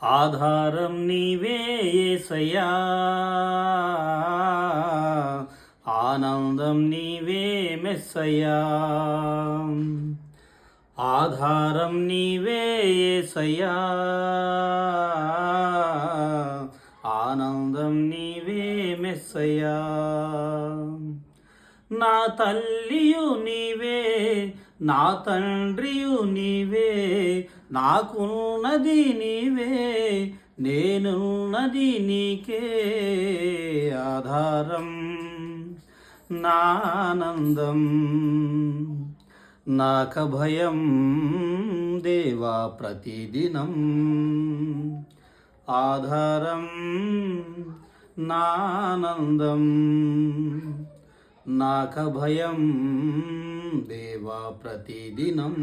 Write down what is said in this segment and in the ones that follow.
ఆధారం నీవే యేసయ్యా, ఆనందం నీవే మెస్సయ్యా. ఆధారం నీవే యేసయ్యా, ఆనందం నీవే మెస్సయ్యా. నా తల్లియు నీవే, నా తండ్రియు నీవే, నాకున్నది నీవే, నేనున్నది నీకే. ఆధారం నానందం నాక భయం దేవా ప్రతిదినం. ఆధారం నానందం నాక భయం దేవా ప్రతిదినం.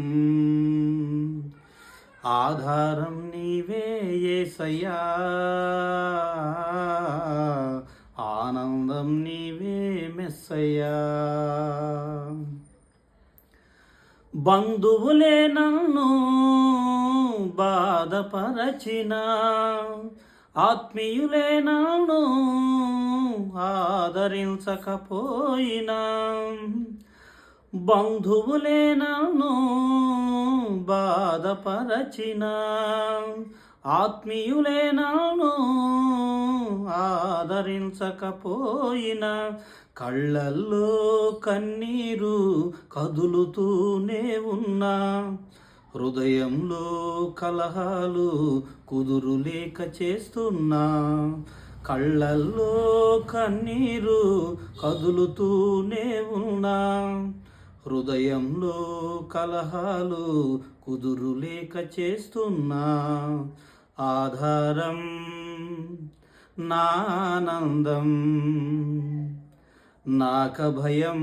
ఆధారం నీవే యేసయ్యా, ఆనందం నీవే మెస్సయ్యా. బంధువులే నన్ను బాధపరచిన, ఆత్మీయులే నన్ను ఆదరించకపోయినా, బంధువులే నన్ను బాధపరచిన, ఆత్మీయులే నన్ను ఆదరించకపోయినా, కళ్ళల్లో కన్నీరు కదులుతూనే ఉన్నా, హృదయంలో కలహాలు కుదురులేక చేస్తున్నా, కళ్ళల్లో కన్నీరు కదులుతూనే ఉన్నా, హృదయంలో కలహాలు కుదురులేక చేస్తున్నా. ఆధారం నానందం నాక భయం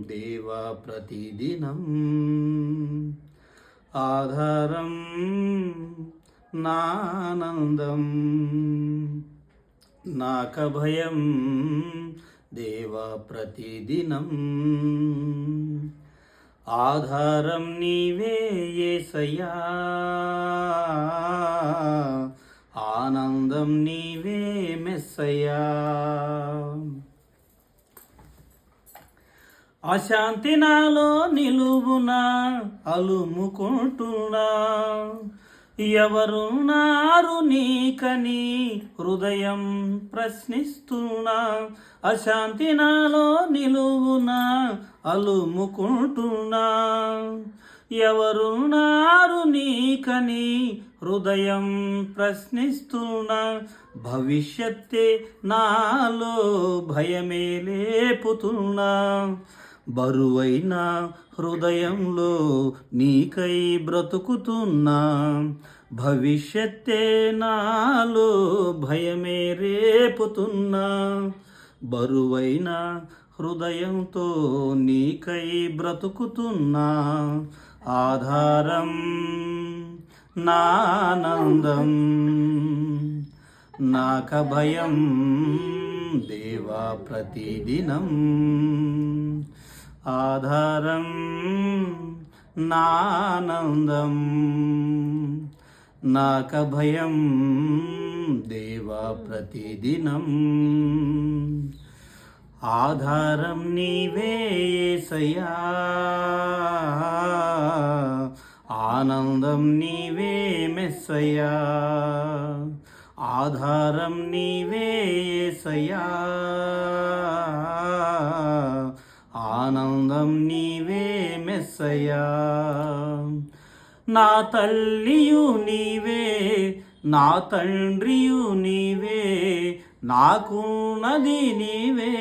దేవా ప్రతిదినం. ఆధారం నానందం నాక భయం దేవా ప్రతిదినం. ఆధారం నీవే యేసయ్యా, ఆనందం నీవే మెస్సయ్యా. అశాంతి నాలో నిలువునా అలుముకుంటున్నా, ఎవరున్నారు నీకని హృదయం ప్రశ్నిస్తున్నా. అశాంతి నాలో నిలువునా అలుముకుంటున్నా, ఎవరున్నారు నీకని హృదయం ప్రశ్నిస్తున్నా. భవిష్యత్తే నాలో భయమే లేపుతున్నా, బరువైన హృదయంలో నీకై బ్రతుకుతున్నా. భవిష్యత్తే నాలో భయమే రేపుతున్నా, బరువైన హృదయంతో నీకై బ్రతుకుతున్నా. ఆధారం నానందం నాక భయం దేవా ప్రతిదినం. ఆధారం నానందం నాక భయం దేవా ప్రతిదినం. ఆధారం నీవే యేసయ్యా, ఆనందం నీవే మెస్సయ్యా. ఆధారం నీవే యేసయ్యా, ఆనందం నీవే మెస్సయ్యా. నా తల్లియు నీవే, నా తండ్రియు నీవే, నాకున్నది నీవే,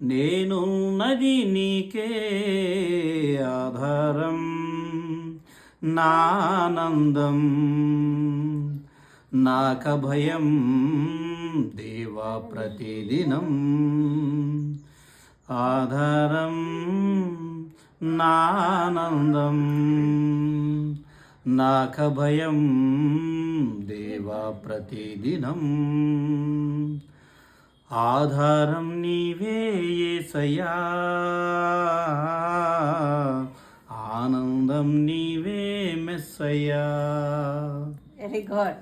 నేనున్నది నీకే. ఆధారం నానందం నాక భయం దేవా ప్రతిదినం. ఆధారం నానందం నాక భయం దేవా ప్రతిదినం. ఆధారం నీవే యేసయ్యా, ఆనందం నీవే మెస్సయ్యా. My God.